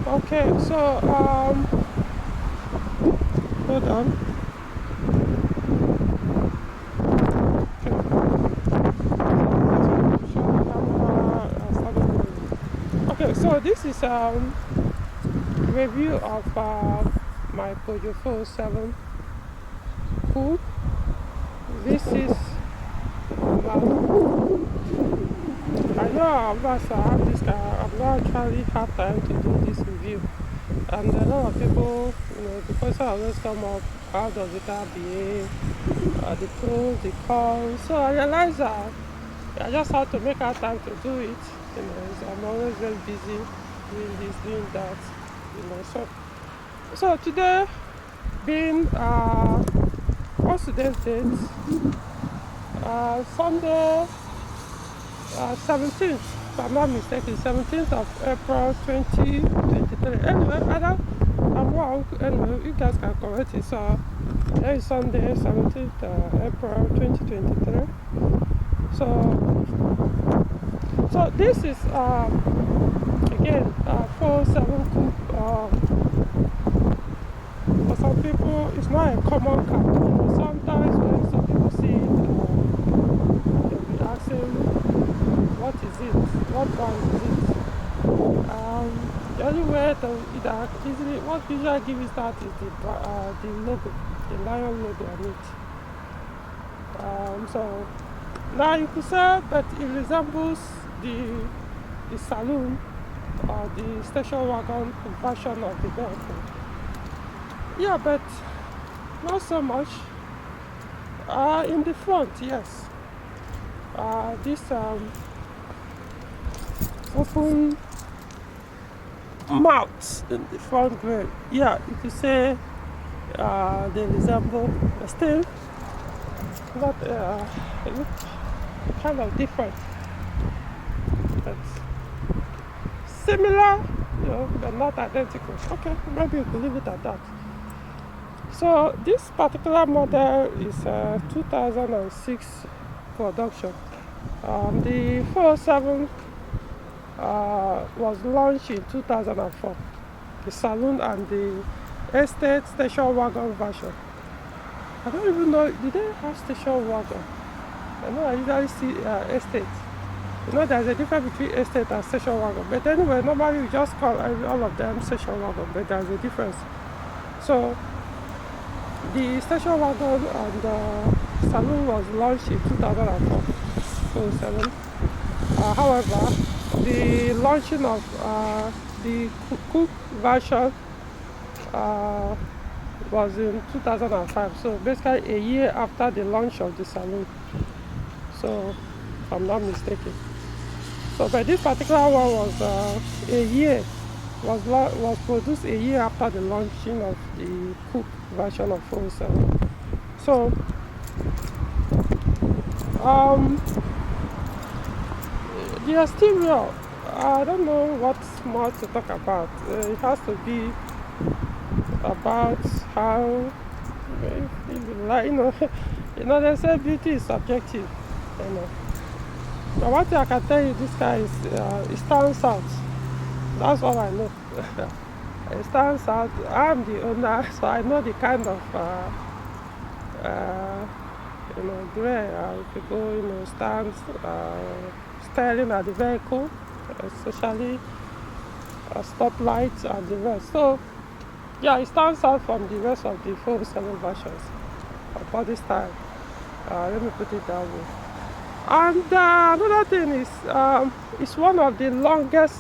Okay, so hold on. Okay, so this is review of my Peugeot 407 Coupe. This is I know I'm not have this I'm not actually have time to do this review, and a lot of people, the question always come up: how does the car behave? The pros, the cons. So I realized that I just have to make out time to do it. So I'm always very busy doing this, doing that. So today being what's today's date? Sunday, 17th, if I'm not mistaken, 17th of April 2023. Anyway, I'm wrong. Anyway, you guys can correct it. So today is Sunday, 17th April 2023. So this is again 407 Coupe. For some people, it's not a common car. Sometimes when some people see it, they'll be asking, what is it? What brand is it? The only way to easily, what usually give you that is the logo, the lion logo on it. So now you could say that it resembles the saloon or the station wagon version of the vehicle. Yeah, but not so much. In the front, yes. This open mouth in the front grill. Yeah, you could say they resemble, but still not look kind of different. But similar, but not identical. Okay, maybe you could leave it at that. So this particular model is 2006 production. The 407 was launched in 2004. The saloon and the estate station wagon version. I don't even know, did they have station wagon? I know I usually see estate. There's a difference between estate and station wagon. But anyway, normally we just call all of them station wagon, but there's a difference. So the station wagon and the saloon was launched in 2004, 2007. However, the launching of the coupe version was in 2005, so basically a year after the launch of the saloon. So, if I'm not mistaken. So, but this particular one was produced a year after the launching of the coupe version of 407. So the exterior, I don't know what's more to talk about. It has to be about how, they say beauty is subjective. But one thing I can tell you, this guy it stands out. That's all I know. It stands out. I'm the owner, so I know the kind of gray people stands staring at the vehicle, especially stoplights and the rest. So yeah, it stands out from the rest of the 407 versions of body style. Let me put it that way. And another thing is, it's one of the longest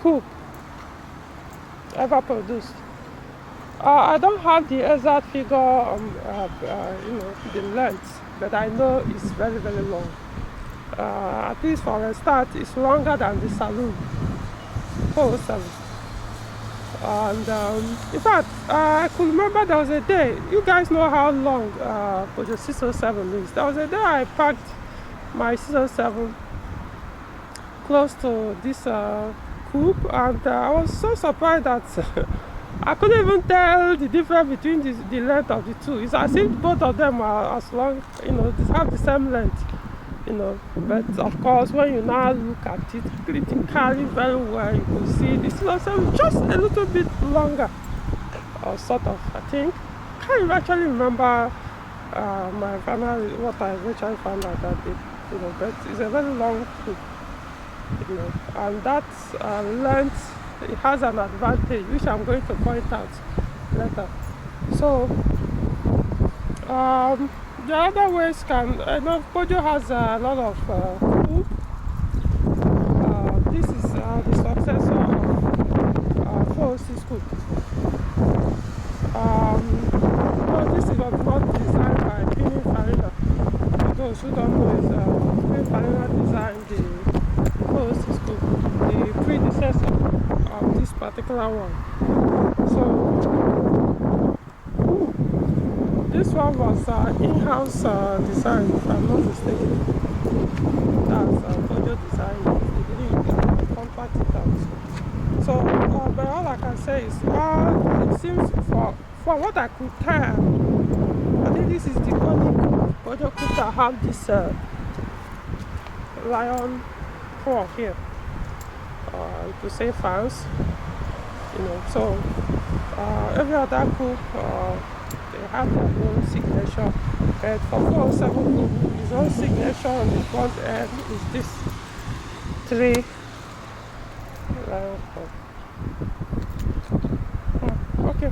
coupe ever produced. I don't have the exact figure on the length, but I know it's very, very long. At least for a start, it's longer than the saloon 407. And in fact, I could remember there was a day, you guys know how long Peugeot 607 is. There was a day I parked my 607 close to this coupe, and I was so surprised that I couldn't even tell the difference between the length of the two. It's as if both of them are as long, they have the same length. But of course, when you now look at it critically very well, you can see this is just a little bit longer, or sort of. I think can't actually remember my final what I eventually found out that day. But it's a very long hook. And that length, it has an advantage which I'm going to point out later. So the other ways Peugeot has a lot of hook. This is the successor of 406 hook. This is not designed by Pininfarina. For those who don't know, Pininfarina designed the 406 hook, the predecessor of this particular one. So this one was in-house design, if I'm not mistaken. That's Peugeot design. They didn't contract it out. So, but all I can say is, it seems from what I could tell, I think this is the only Peugeot coupe that have this lion claw here. To save fans, So every other coupe, they have their own signature. And for 407 coupe, his own signature on the front end is this 3 lion claw. Okay.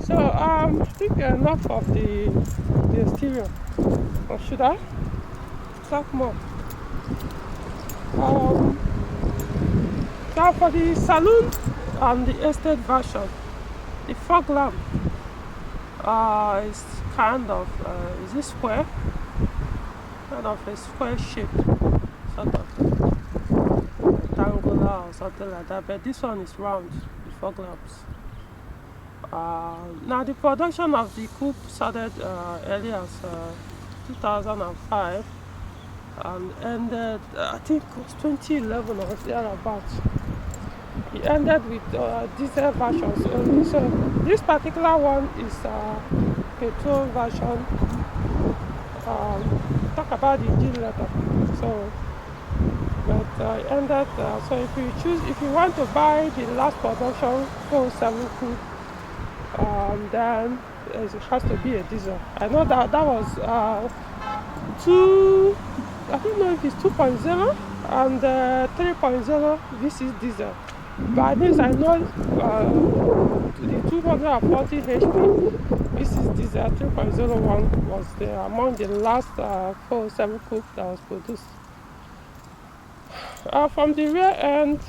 So I think enough of the exterior. Or should I talk more? Now for the saloon and the estate version, the fog lamp is kind of is this square? Kind of a square shape, sort of rectangular or something like that. But this one is round, the fog lamps. Now the production of the coupe started early as 2005 and ended, I think it was 2011 or thereabouts. It ended with diesel versions only. So this particular one is petrol version. Talk about the engine later. So, but it ended. So if you want to buy the last production 407 coupe, then it has to be a diesel. I know that was I don't know if it's 2.0 and 3.0 V6 diesel. But at least I know the 240 HP V6 diesel 3.01 was among the last 407 coupe that was produced. From the rear end,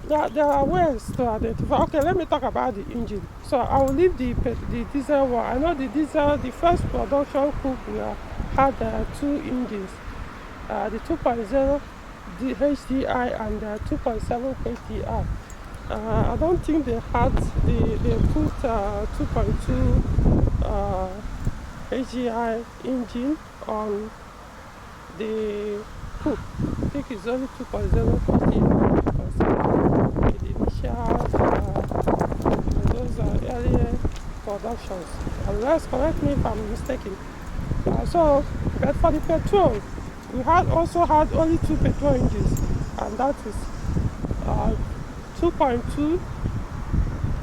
there are ways to identify. Okay, let me talk about the engine. So I will leave the diesel one. I know the diesel, the first production coupe had 2 engines, the 2.0 the HDI and the 2.7 HDI. I don't think they had they put 2.2 HDI engine on the coupe. I think it's only 2.0 the initial those earlier productions. Unless correct me if I'm mistaken. But for the petrol, we also had only 2 petrol engines, and that is 2.2,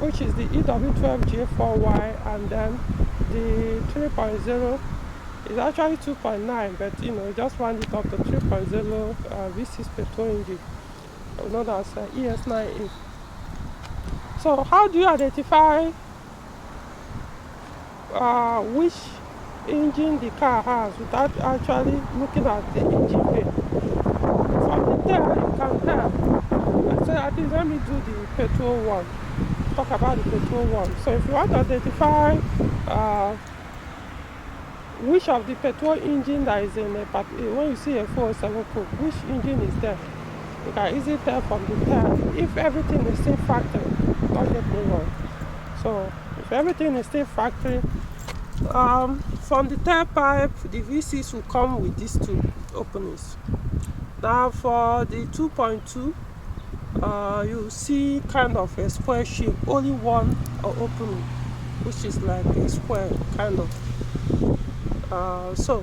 which is the EW12J4Y, and then the 3.0 is actually 2.9, but just round it up to 3.0 V6 petrol engine, known as ES9A. So how do you identify which engine the car has without actually looking at the engine bay? From the tail you can tell. So I think let me do the petrol one. Talk about the petrol one. So if you want to identify which of the petrol engine that is in when you see a 407 coupe, which engine is there, you can easily tell from the tail if everything is still factory. Don't get me wrong. So if everything is still factory, from the tailpipe, the V6 will come with these 2 openings. Now for the 2.2, you see kind of a square shape, only one opening, which is like a square kind of. So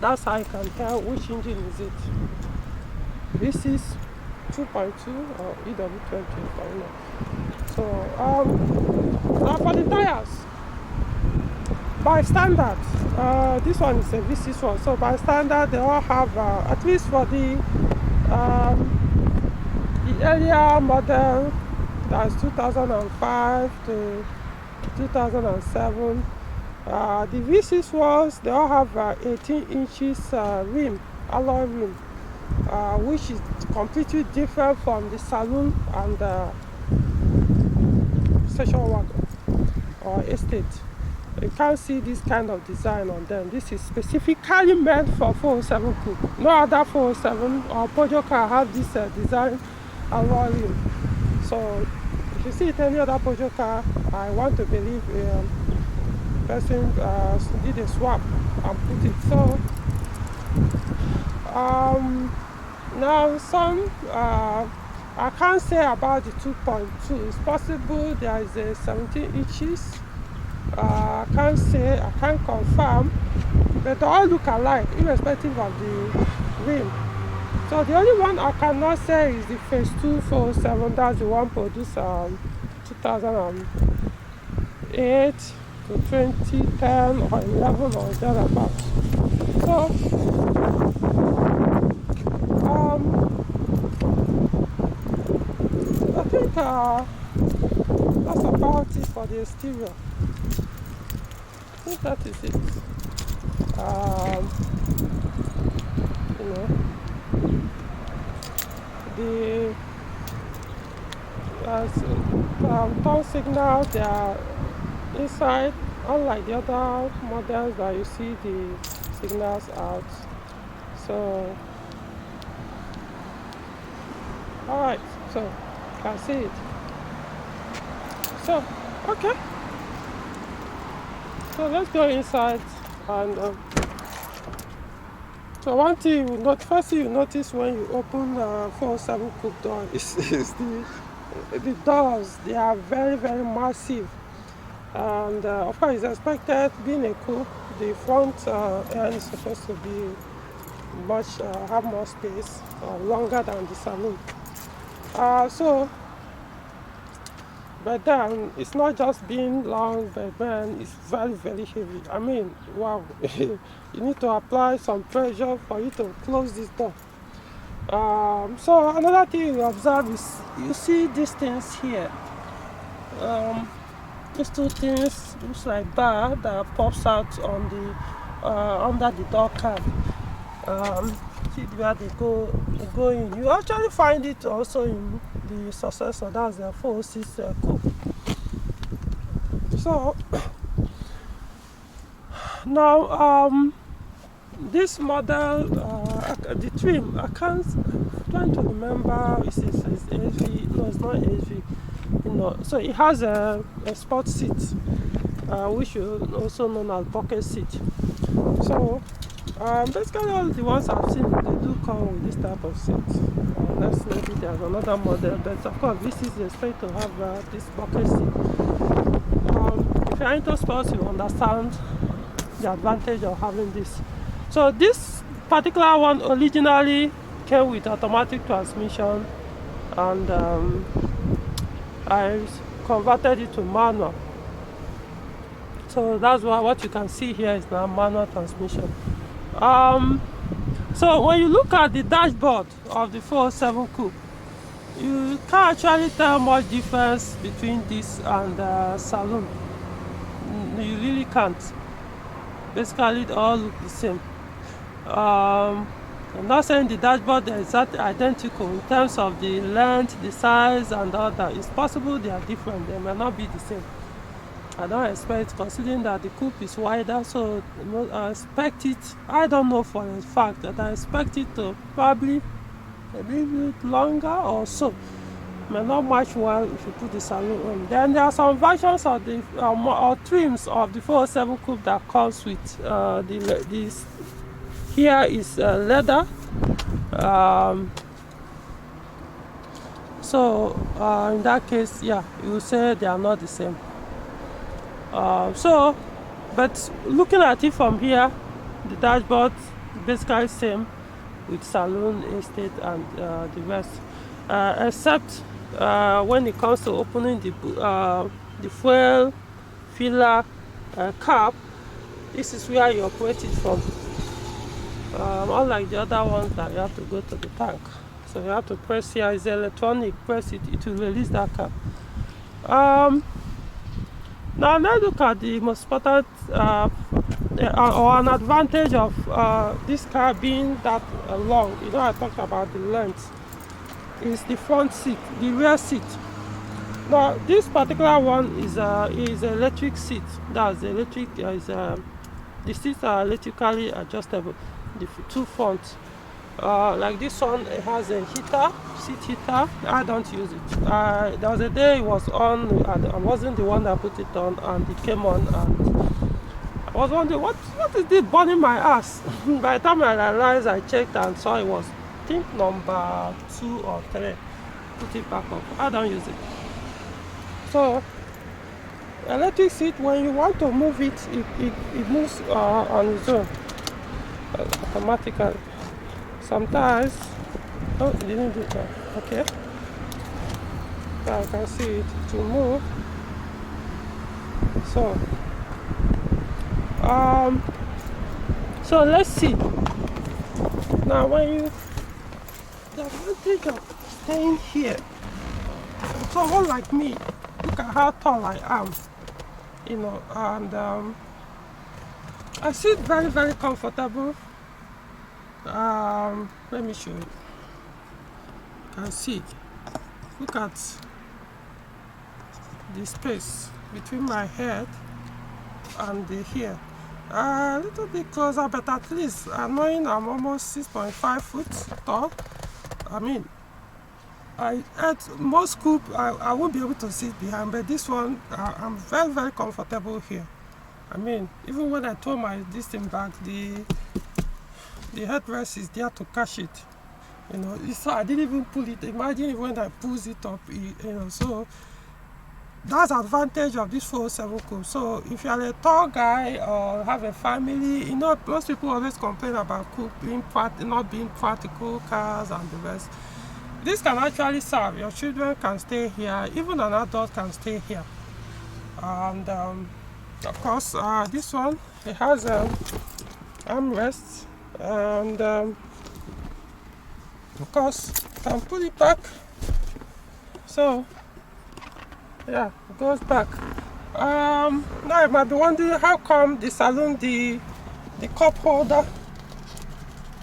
That's how you can tell which engine is it. V6 2.2 or EW20, I don't know. So now for the tires, by standard, this one is a V6 one. So by standard, they all have at least for the earlier model, that's 2005 to 2007. The V6 ones, they all have 18 inches rim, alloy rim, which is completely different from the saloon and station wagon or estate. You can't see this kind of design on them. This is specifically meant for 407 coupe. No other 407 or Peugeot car have this design alloy rim. So if you see it any other Peugeot car, I want to believe person did a swap and put it. So now some I can't say about the 2.2. It's possible there is a 17 inches. I can't say, I can't confirm, but they all look alike irrespective of the rim. So the only one I cannot say is the phase 2 407. That's the one produced 2008 to 2010 or 11 or thereabouts. So I think that's about it for the exterior. I think that is it. You know, the turn signals, they are inside, unlike the other models that you see the signals out. So alright, so you can see it. So okay, so let's go inside. And so one thing you notice, first thing you notice when you open 407 coupe door is the doors. They are very, very massive, and of course it's expected, being a coupe, the front end is supposed to be much have more space, longer than the saloon. But then it's not just being long, but then it's very, very heavy. I mean, wow. You need to apply some pressure for you to close this door. So another thing you observe is you see these things here. These two things looks like bar that pops out on the under the door card. See where they go in. You actually find it also in the successor, that's the 406 coupe. So now this model, the trim, I'm trying to remember, is HV? No, it's not HV. You know, so it has a sport seat, which is also known as bucket seat. So basically all the ones I've seen, they do come with this type of seat. Let's maybe there's another model, but of course this is expected to have this bucket seat. If you're into sports, you understand the advantage of having this. So this particular one originally came with automatic transmission, and I converted it to manual. So that's why what you can see here is now manual transmission. So when you look at the dashboard of the 407 coupe, you can't actually tell much difference between this and the saloon. You really can't. Basically, they all look the same. I'm not saying the dashboard is exactly identical in terms of the length, the size, and all that. It's possible they are different. They may not be the same. I don't expect, considering that the coupe is wider, so I expect it, I don't know for a fact, that I expect it to probably a little bit longer or so. May not match well if you put the saloon on. Then there are some versions of the or trims of the 407 coupe that comes with this. Here is leather. So in that case, yeah, you will say they are not the same. But looking at it from here, the dashboard basically same with saloon, estate, and the rest, except when it comes to opening the fuel filler cap. This is where you operate it from, unlike the other ones that you have to go to the tank. So you have to press here. It's electronic. Press it, it will release that cap. Now let's look at the most important or an advantage of this car being that long. You know, I talked about the length. Is the front seat, the rear seat. Now this particular one is electric seat. That's electric. The seats are electrically adjustable. The two fronts. Like this one, it has a heater, seat heater. I don't use it. There was a day it was on, and I wasn't the one that put it on, and it came on, and I was wondering what is this burning my ass. By the time I realized, I checked and saw it was, I think, number 2 or 3. Put it back up. I don't use it. So electric seat, when you want to move it, it moves on its own automatically. Sometimes, oh, it didn't do that. Okay, so I can see it to move. So let's see. Now, when the advantage of staying here, someone like me, look at how tall I am, you know, and I sit very, very comfortable. Let me show you. You can see, look at the space between my head and the here. A little bit closer, but at least knowing I'm almost 6.5 foot tall. I mean, at most coupe I won't be able to sit behind, but this one I'm very, very comfortable here. I mean, even when I throw this thing back, the headrest is there to catch it. You know, so I didn't even pull it. Imagine when I pulls it up, you know. So that's the advantage of this 407 coupe. So if you are a tall guy or have a family, you know, most people always complain about coupe not being practical cars and the rest. This can actually serve. Your children can stay here, even an adult can stay here. And of course, this one, it has armrests, and of course, you can put it back. So yeah, it goes back. Now you might be wondering how come the saloon, the cup holder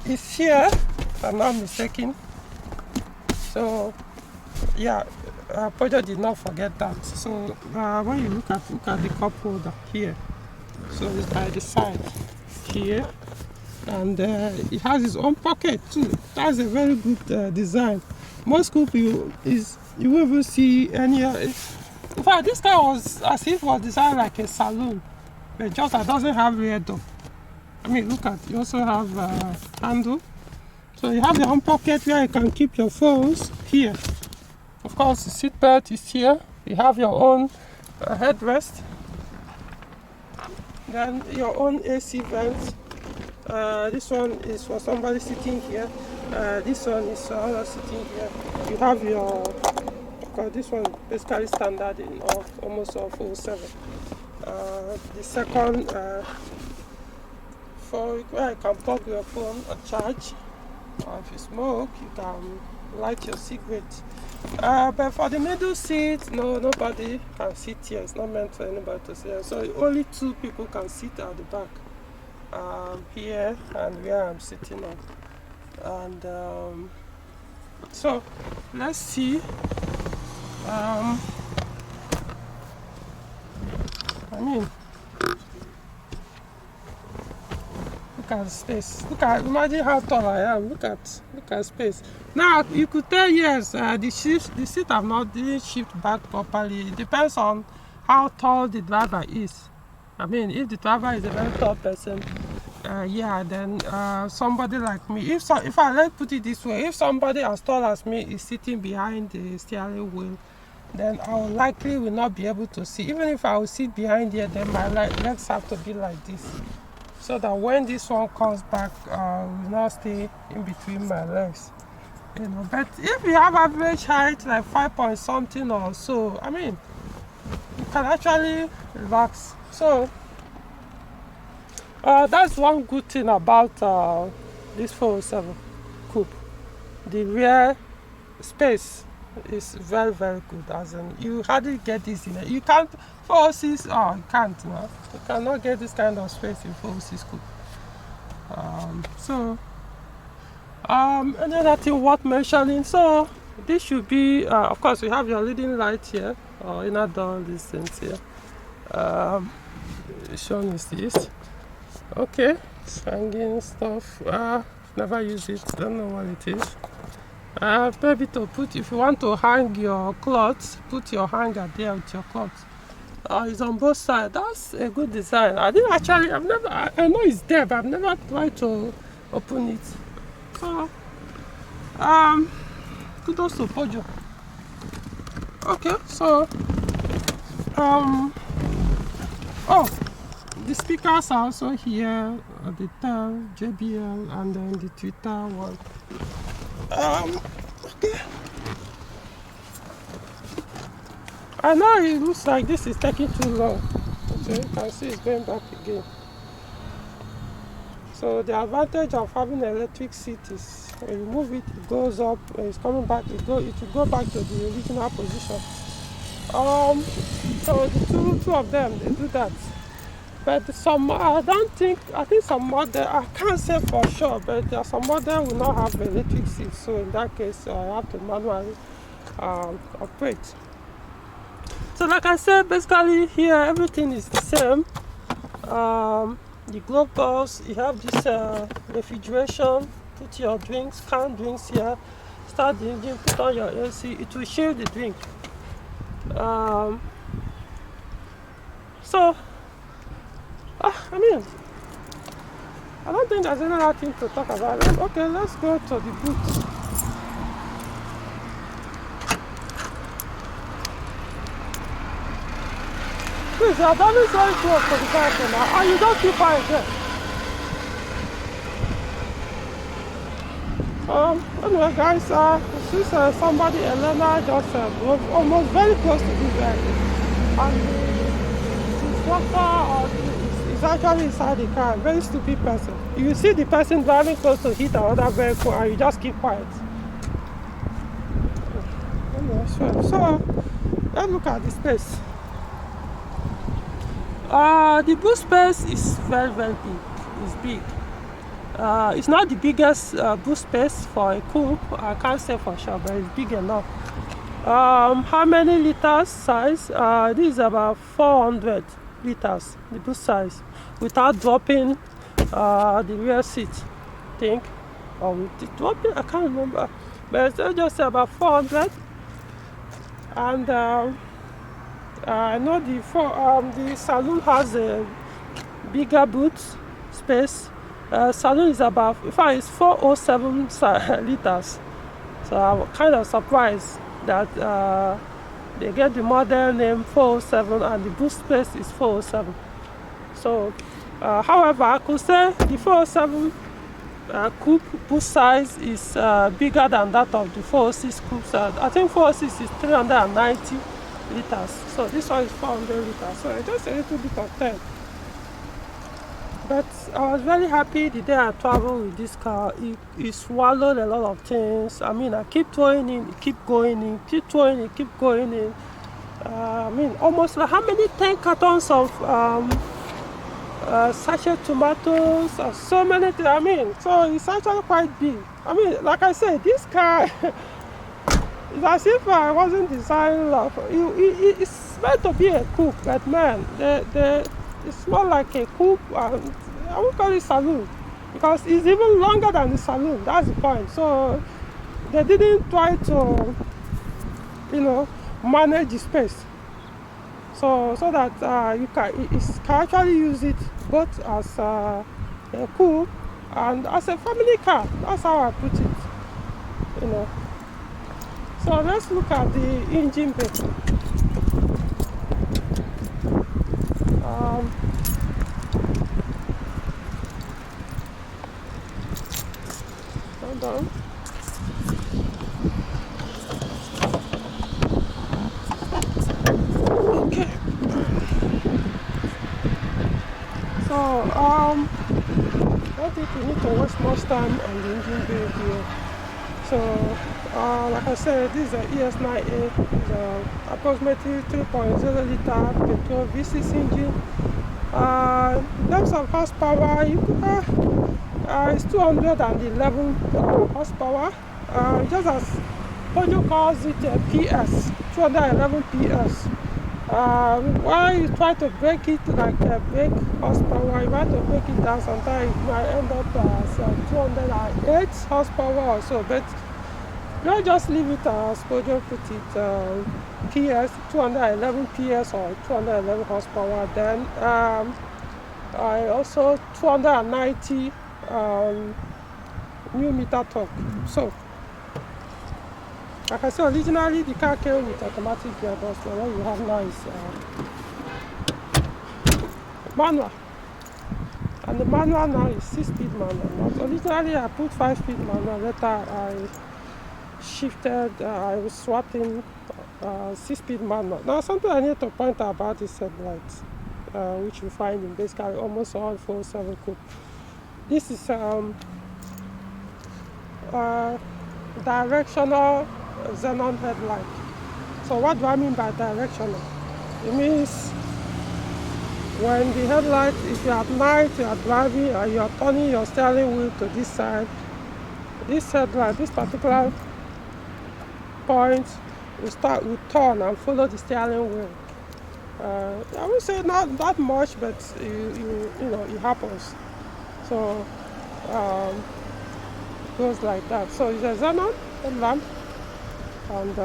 is here, if I'm not mistaken. So yeah, Peugeot did not forget that. So when you look at the cup holder here, so it's by the side here, and it has its own pocket too. That's a very good design. Most coupe you won't even see any. In fact, this car was as if it was designed like a saloon, but just that doesn't have rear door. I mean, look at, you also have handle. So you have your own pocket where you can keep your phones here. Of course, the seat belt is here. You have your own headrest. Then your own AC vent. This one is for somebody sitting here. This one is for others sitting here. You have your, this one basically standard in almost all 407. The second, for where you can plug your phone or charge. Or if you smoke, you can light your cigarette. But for the middle seat, nobody can sit here. It's not meant for anybody to sit here. So only 2 people can sit at the back. Here and where I'm sitting on. And so let's see. I mean, look at space. Imagine how tall I am. Look at space. Now you could tell, yes, the seat didn't shift back properly. It depends on how tall the driver is. I mean, if the driver is a very tall person, yeah, then somebody like me, if I put it this way, if somebody as tall as me is sitting behind the steering wheel, then I will not be able to see. Even if I will sit behind here, then my legs have to be like this. so that when this one comes back, will not stay in between my legs. But if you have average height like 5 point something or so, I mean, you can actually relax. So that's one good thing about this 407 coupe. The rear space is very, very good. As in, you hardly get this in it. You can't 406. You can't. No? You cannot get this kind of space in 406 coupe. Another thing worth mentioning. So this should be, of course, we have your leading light here, or inner door, these things here. Which one is this? Okay, it's hanging stuff. Never use it. Don't know what it is. Maybe to put, if you want to hang your clothes, put your hanger there with your clothes. It's on both sides. That's a good design. I didn't actually. I know it's there, but I've never tried to open it. So, kudos to Peugeot. Okay, so, the speakers are also here, the TEL, JBL, and then the Twitter one. Okay. I know it looks like this is taking too long. Okay, you can see it's going back again. So the advantage of having an electric seat is when you move it, it goes up, when it's coming back, it will go back to the original position. So the two of them, they do that. But some, I think some model, I can't say for sure, but there are some model will not have electric seats. So in that case, I have to manually operate. So like I said, basically here everything is the same. The glove box, you have this refrigeration, put your drinks, canned drinks here, start the engine, put on your AC, it will shield the drink. I mean, I don't think there's another thing to talk about. Okay, let's go to the boot. Please, you're very very close to the vehicle now, and you don't keep quiet there. Anyway, guys, since somebody, Elena, just drove almost very close to this vehicle, and the instructor is actually inside the car, very stupid person. You see the person driving close to hit another vehicle, and you just keep quiet. Anyway, so let's look at the space. The boot space is very, very big. It's big. It's not the biggest boot space for a coupe. I can't say for sure, but it's big enough. How many liters size? This is about 400 liters, the boot size, without dropping the rear seat, I think. Or with it dropping, I can't remember. But it's just about 400. And I know the saloon has a bigger boot space. Saloon is about, in fact, it's 407 liters. So I'm kind of surprised that they get the model name 407 and the boot space is 407. So, however, I could say the 407 coupe boot size is bigger than that of the 406 coupe. I think 406 is 390 liters. So this one is 400 liters. So it's just a little bit of 10. But I was very happy the day I traveled with this car. It swallowed a lot of things. I mean, I keep throwing in, keep going in, keep throwing in, keep going in. I mean, almost like how many 10 cartons of sachet tomatoes, so many things. I mean, so it's actually quite big. I mean, like I said, this car, it's as if I wasn't designing it's meant to be a coupe, but man, it's more like a coupe. I won't call it saloon because it's even longer than the saloon. That's the point. So they didn't try to, manage the space. So that you can actually use it both as a coupe and as a family car. That's how I put it. So let's look at the engine bay. on. Okay. So I think we need to waste much time on the engine bay here. So like I said, this is an ES9A, approximately 3.0 liter petrol V6 engine. In terms of horsepower, it's 211 horsepower. Just as Peugeot calls it PS, 211 PS. Why you try to break it like brake horsepower, you want to break it down, sometimes it might end up as 208 horsepower or so, but don't just leave it as Peugeot put it, PS, 211 PS or 211 horsepower. Then I also 290 Newton torque. So like I said, originally the car came with automatic gearbox, but what you have now is manual. And the manual now is 6-speed manual. But originally I put 5-speed manual, later I shifted, I was swapping 6-speed manual. Now something I need to point out about this headlight, which you find in basically almost all 407 coupe. This is directional xenon headlight. So what do I mean by directional? It means when the headlight, if you're at night, you are driving and you are turning your steering wheel to this side, this headlight, this particular point will turn and follow the steering wheel. I would say not that much, but you know it happens. So it goes like that. So it's a xenon headlamp, and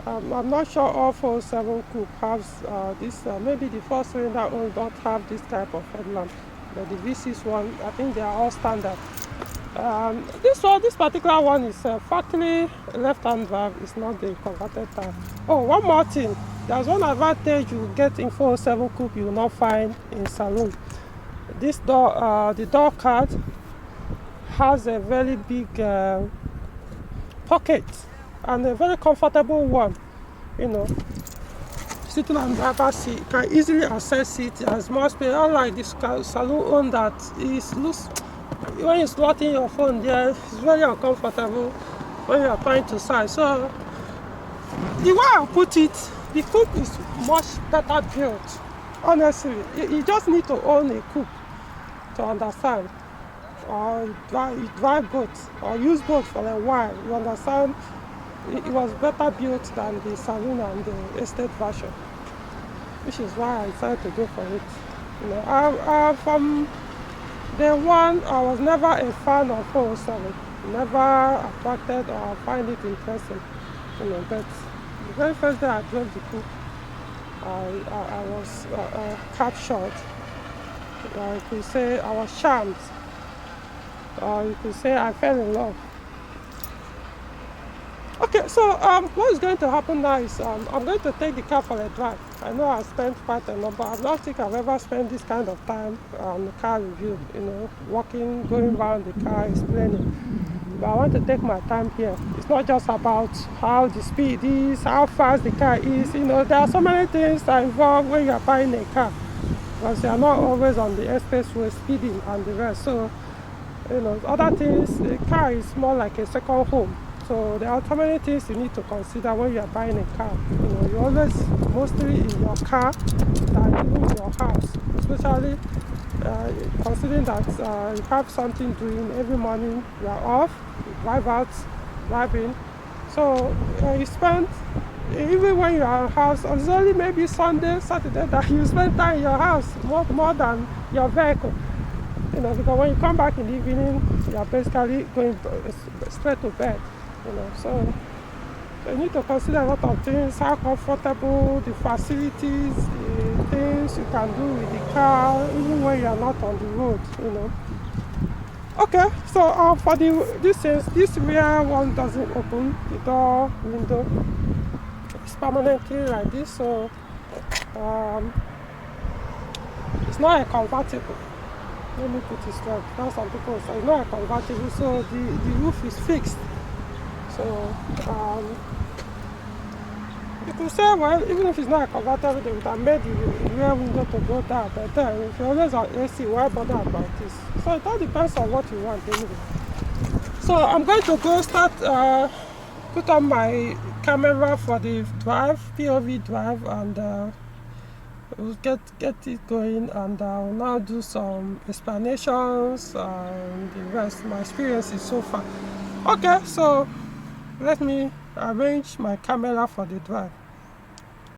I'm not sure all 407 coupe has this. Maybe the 4-cylinder ones don't have this type of headlamp, but the V6 one, I think they are all standard. This particular one is factory left-hand drive. It's not the converted type. Oh, one more thing. There's one advantage you get in 407 coupe you will not find in saloon. This door, the door card has a very big pocket and a very comfortable one. You know, sitting on the driver's seat, you can easily access it as much space. Unlike this saloon one that is loose. When you slot in your phone there, it's very uncomfortable when you are trying to size. So the way I put it, the coupe is much better built. Honestly, you just need to own a coupe to understand, or drive both, or use both for a while. You understand, it was better built than the saloon and the estate version, which is why I decided to go for it. You know, from day one, I was never a fan of 407. Never attracted or find it interesting. You know, but the very first day I drove the coupe, I was captured. You could say I was charmed. You could say I fell in love. Okay, so what is going to happen now is I'm going to take the car for a drive. I know I've spent quite a number. I don't think I've ever spent this kind of time on the car review, you know, walking, going around the car, explaining. But I want to take my time here. It's not just about how the speed is, how fast the car is. You know, there are so many things that involve when you are buying a car, because you are not always on the expressway speeding and the rest. So, you know, other things, the car is more like a second home. So there are so many things you need to consider when you are buying a car. You know, you're always mostly in your car than even in your house, especially considering that you have something doing every morning. You are off, you drive out, driving. So you spend, even when you are in house, it's only maybe Sunday, Saturday that you spend time in your house more than your vehicle. You know, because when you come back in the evening, you are basically going straight to bed. You know, so you need to consider a lot of things, how comfortable, the facilities, the things you can do with the car, even when you are not on the road, you know. Okay, so for this rear one doesn't open, the door window is permanently like this, so it's not a convertible. Let me put it straight. Now some people say, no, a convertible, so the roof is fixed. So you could say, well, even if it's not a convertible, they would have made the rear window to go down. But then, if you're always on AC, why bother about this? So it all depends on what you want anyway. So I'm going to go start, put on my camera for the drive, POV drive, and we'll get it going, and I'll now do some explanations and the rest, my experiences so far. Okay, so let me arrange my camera for the drive.